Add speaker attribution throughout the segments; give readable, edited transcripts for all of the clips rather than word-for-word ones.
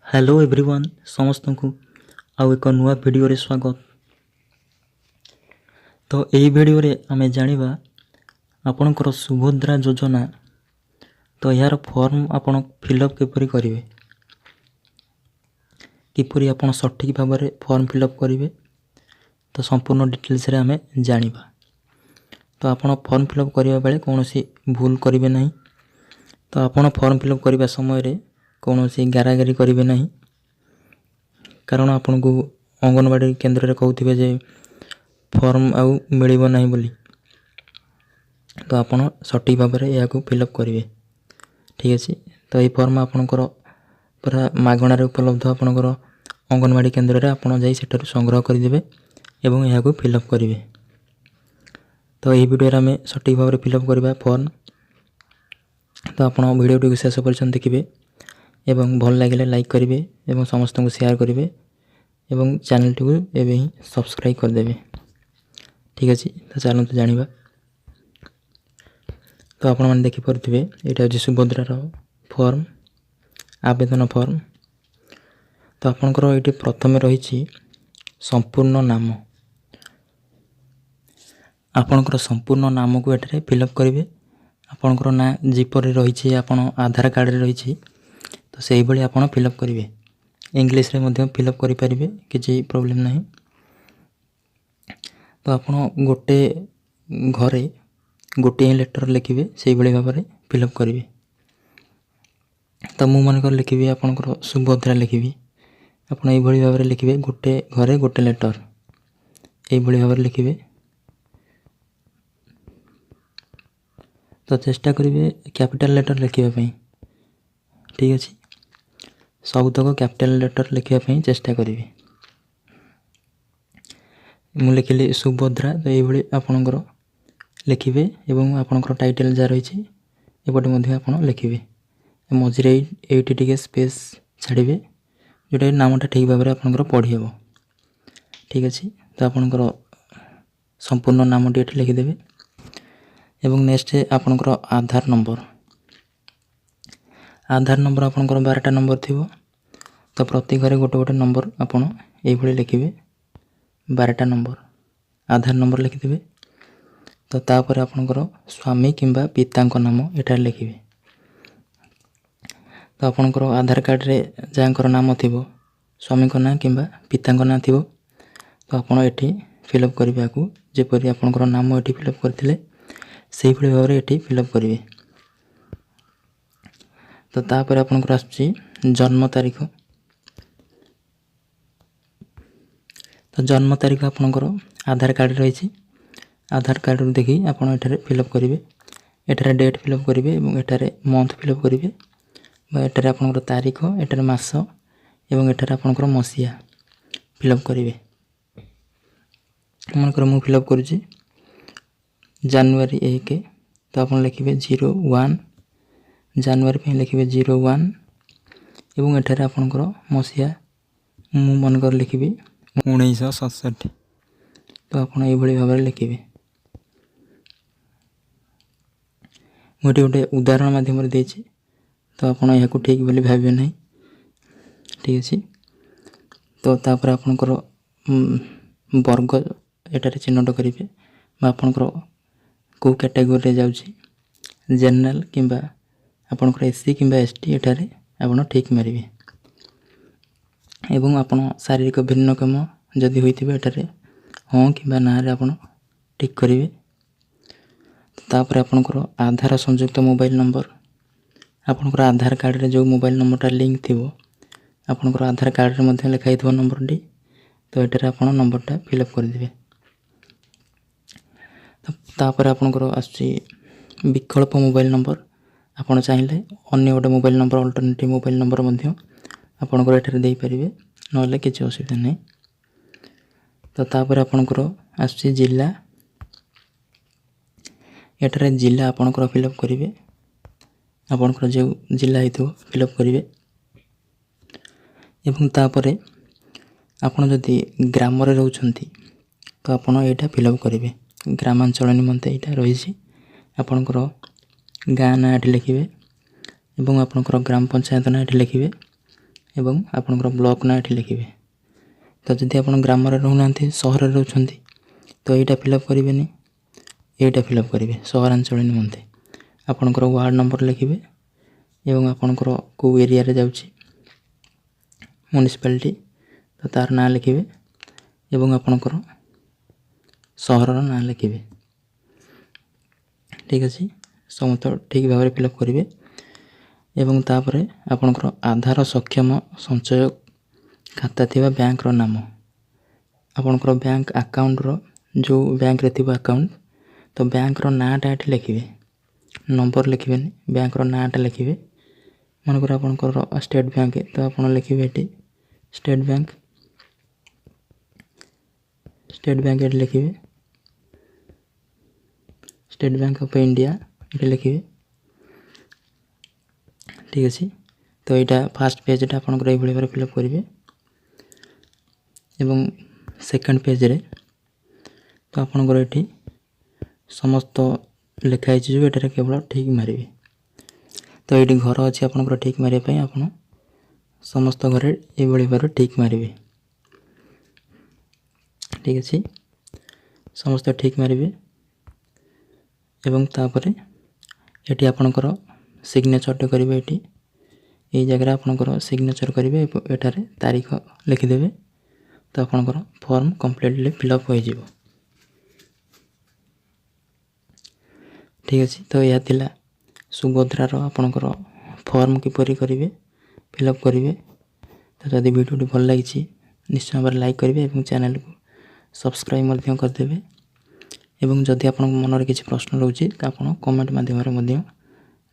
Speaker 1: Hello everyone समस्त को आउ एक नुआ वीडियो रे स्वागत। तो यही वीडियो रे आमे जानिबा आपनकर सुभद्रा योजना। तो यार फॉर्म आपन फिलअप किपरि करिवे, किपरि आपन सठिक भाव में फॉर्म फिलअप करिवे, तो संपूर्ण डिटेल्स रे आमे जानिबा। तो आपन फॉर्म फिलअप करिवा बेले कोनोसी भूल करिवे नहीं। तो आपन फॉर्म फिलअप करिवा समय रे कोनोसी गारागारी करिवे नहीं, कारण आपन को अंगनवाड़ी केंद्र रे कहउथिबे जे फॉर्म आउ मिलिबो नहीं बोली। तो आपन सठिक भाव में या को फिलअप करिवे, ठीक अछि। तो ये फॉर्म आपनकर पूरा मागणा रे उपलब्ध आपनकर अंगनवाड़ी केंद्र रे आपन जाई सेटर संग्रह करि देबे एवं या को फिलअप करिवे। तो यही वीडियो रे हमें सठिक भाव में फिलअप करबा फॉर्म। तो आपन वीडियो टी शेष पर्यंत देखिए एवं भल लगे लाइक करेंगे एवं समस्त को शेयर करेंगे एवं चैनल टी को एवं ही सब्सक्राइब करदे, ठीक अच्छे। तो चलते जानिबा। तो आपण मैंने देखिपे यहाँ हूँ सुभद्रार फॉर्म, आवेदन फॉर्म। तो आपणकर ये प्रथम रही संपूर्ण नाम, आपणकर संपूर्ण नाम को ये फिलअप करेंगे। आपणकर ना जीपरी रही आपण आधार कार्ड रे रही, तो से भाई आप फिलअप करेंगे। इंग्लिश रे मध्य फिलअप करि परिबे, किसी प्रॉब्लम नहीं। तो आपण गोटे घरे गोटे लेटर लिखिए से भाई भाव में फिलअप करेंगे। तो मु मनकर लिखी आपणकर सुभद्रा लिखी, आपड़ ये भाव में लिखिए गोटे घरे गोटे लेटर ये भाव में लिखिए। तो चेष्टा करेंगे कैपिटल लेटर लिखापी, ठीक अच्छे। सबतक कैपिटल लेटर लिखापी चेष्टा करेंगे। मु लिखिली सुभद्रा, तो ये आपणकर लिखिए एवं आपणकर टाइटल जहाँ रही एपटे आप लिखिए। मझे ये स्पेस छाड़े जोटा नामटा ठीक भाव में आपंकर पढ़ी हे, ठीक अच्छे। तो आपणकर संपूर्ण नामटी ये लिखिदेवे एवं नेक्स्ट आपणकर आधार नंबर। आधार नंबर आपणकर 12टा नंबर थी, तो प्रति घरे गोटे गोटे नंबर आपड़ ये लिखिए 12टा नंबर आधार नंबर लिखिदेवे। तो तापर आपणकर स्वामी किंबा पिता नाम यहाँ लिखिए। तो आपणकर आधार कार्ड रे जहाँकर नाम थी स्वामी ना किंबा पिता ना थी, तो आपड़ ये फिलअप करने को जपरी आपणकर नाम ये फिलअप करते से भाव में ये फिलअप करेंगे। तो तापर आपणकर आसुची जन्म तारीख। तो जन्म तारीख आपणकर आधार कार्ड रही, आधार कार्ड देखी आप फिलअप करेंगे। एठारे डेट फिलअप करेंगे एवं एठारे मंथ फिलअप करेंगे, एठारे आपणकर तारीख, एठारे मास एवं एठारे आपणकर मसीहा फिलअप करेंगे। मनकर मु फिलअप करुँची जनवरी 1, तो आप लिखिए 01 जनवरी पे लिखिए 01 एवं एठारे आपणकर मसीहा मु मनकर लिखि 1967। तो आप ये भाव में लिखिए। मुझे गोटे उदाहरण माध्यम देछि, तो आप यहाँ ठीक बोली भावे नहीं, ठीक अच्छे। तो तापर आपणकर वर्ग एटारे चिन्हट करेंगे, आपणकर कौ कैटेगोरी जाऊँगी जनरल किंबा आपणकर एससी किंबा एसटी एठारे आपण ठीक मारिबे। एवं आपण शारीरिक भिन्नक्षम जदि होइथिबे एठारे हाँ किंबा ना रे आपण ठीक करेंगे। तापर आपणकर आधार संयुक्त मोबाइल नंबर, आपणकर आधार कार्ड रे जो मोबाइल नंबरटा लिंक थिबो आपणकर आधार कार्ड रे मध्ये लिखाई थिबो नंबरटी, तो एटारे आपण नंबरटा फिलअप कर देबे। तापर आपणकर आसुची विकल्प मोबाइल नंबर, आपण चाहिए अन्य गोटे mobile number alternative mobile number मध्ये आपणकर एठारे देई परिबे, नले किछि असुविधा नहीं। तो तापर आपणकर आसुची जिला, एठारे जिला आपणकर फिलअप करेंगे, आपणकर जो जिला हेतु फिलअप करेंगे। एवं तापर आपण जदि ग्राम रे रहउछंती तो आपण एटा फिलअप करेंगे। ग्रामांचल निमंते यहाँ रही आपणकर गाँ ना ये लिखिए एवं आपणकर ग्राम पंचायत ना ये लिखिए ଏବଂ ଆପଣଙ୍କର ବ୍ଲକ୍ ନାଁ ଏଠି ଲେଖିବେ। ତ ଯଦି ଆପଣ ଗ୍ରାମରେ ରହୁନାହାନ୍ତି, ସହରରେ ରହୁଛନ୍ତି, ତ ଏଇଟା ଫିଲ୍ଅପ୍ କରିବେନି, ଏଇଟା ଫିଲ୍ଅପ୍ କରିବେ ସହରାଞ୍ଚଳ ନିମନ୍ତେ। ଆପଣଙ୍କର ୱାର୍ଡ଼ ନମ୍ବର ଲେଖିବେ ଏବଂ ଆପଣଙ୍କର କେଉଁ ଏରିଆରେ ଯାଉଛି ମ୍ୟୁନିସିପାଲିଟି, ତ ତା'ର ନାଁ ଲେଖିବେ ଏବଂ ଆପଣଙ୍କର ସହରର ନାଁ ଲେଖିବେ। ଠିକ୍ ଅଛି, ସମସ୍ତ ଠିକ୍ ଭାବରେ ଫିଲ୍ଅପ୍ କରିବେ। ଏବଂ ତାପରେ ଆପଣଙ୍କର ଆଧାର ସକ୍ଷମ ସଞ୍ଚୟ ଖାତା ଥିବା ବ୍ୟାଙ୍କର ନାମ, ଆପଣଙ୍କର ବ୍ୟାଙ୍କ ଆକାଉଣ୍ଟର ଯେଉଁ ବ୍ୟାଙ୍କରେ ଥିବ ଆକାଉଣ୍ଟ, ତ ବ୍ୟାଙ୍କର ନାଁଟା ଏଠି ଲେଖିବେ, ନମ୍ବର ଲେଖିବେନି, ବ୍ୟାଙ୍କର ନାଁଟା ଲେଖିବେ। ମନେକର ଆପଣଙ୍କର ଷ୍ଟେଟ୍ ବ୍ୟାଙ୍କ, ତ ଆପଣ ଲେଖିବେ ଏଠି ଷ୍ଟେଟ୍ ବ୍ୟାଙ୍କ ଏଠି ଲେଖିବେ, ଷ୍ଟେଟ୍ ବ୍ୟାଙ୍କ ଅଫ୍ ଇଣ୍ଡିଆ ଏଠି ଲେଖିବେ। ଠିକ୍ ଅଛି, ତ ଏଇଟା ଫାର୍ଷ୍ଟ ପେଜ୍ଟା ଆପଣଙ୍କର ଏଇଭଳି ଭାବରେ ଫିଲ୍ଅପ୍ କରିବେ। ଏବଂ ସେକେଣ୍ଡ ପେଜ୍ରେ ତ ଆପଣଙ୍କର ଏଠି ସମସ୍ତ ଲେଖା ହେଇଛି ଯେଉଁ ଏଠାରେ କେବଳ ଠିକ୍ ମାରିବେ। ତ ଏଇଠି ଘର ଅଛି ଆପଣଙ୍କର ଠିକ୍ ମାରିବା ପାଇଁ, ଆପଣ ସମସ୍ତ ଘରେ ଏଇଭଳି ଭାବରେ ଠିକ୍ ମାରିବେ। ଠିକ୍ ଅଛି, ସମସ୍ତେ ଠିକ୍ ମାରିବେ ଏବଂ ତାପରେ ଏଠି ଆପଣଙ୍କର ସିଗ୍ନେଚର୍ଟେ କରିବେ। ଏଇ ଜାଗାରେ ଆପଣଙ୍କର ସିଗ୍ନେଚର୍ କରିବେ, ଏଠାରେ ତାରିଖ ଲେଖିଦେବେ। ତ ଆପଣଙ୍କର ଫର୍ମ କମ୍ପ୍ଲିଟଲି ଫିଲ୍ଅପ୍ ହୋଇଯିବ। ଠିକ୍ ଅଛି, ତ ଏହା ଥିଲା ସୁଭଦ୍ରାର ଆପଣଙ୍କର ଫର୍ମ କିପରି କରିବେ, ଫିଲ୍ଅପ୍ କରିବେ। ତ ଯଦି ଭିଡ଼ିଓଟି ଭଲ ଲାଗିଛି ନିଶ୍ଚୟ ଭାବରେ ଲାଇକ୍ କରିବେ ଏବଂ ଚ୍ୟାନେଲକୁ ସବସ୍କ୍ରାଇବ୍ ମଧ୍ୟ କରିଦେବେ। ଏବଂ ଯଦି ଆପଣଙ୍କ ମନରେ କିଛି ପ୍ରଶ୍ନ ରହୁଛି ତ ଆପଣ କମେଣ୍ଟ ମାଧ୍ୟମରେ ମଧ୍ୟ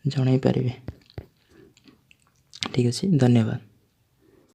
Speaker 1: ଜଣାଇ ପାରିବେ। ଠିକ୍ ଅଛି, ଧନ୍ୟବାଦ।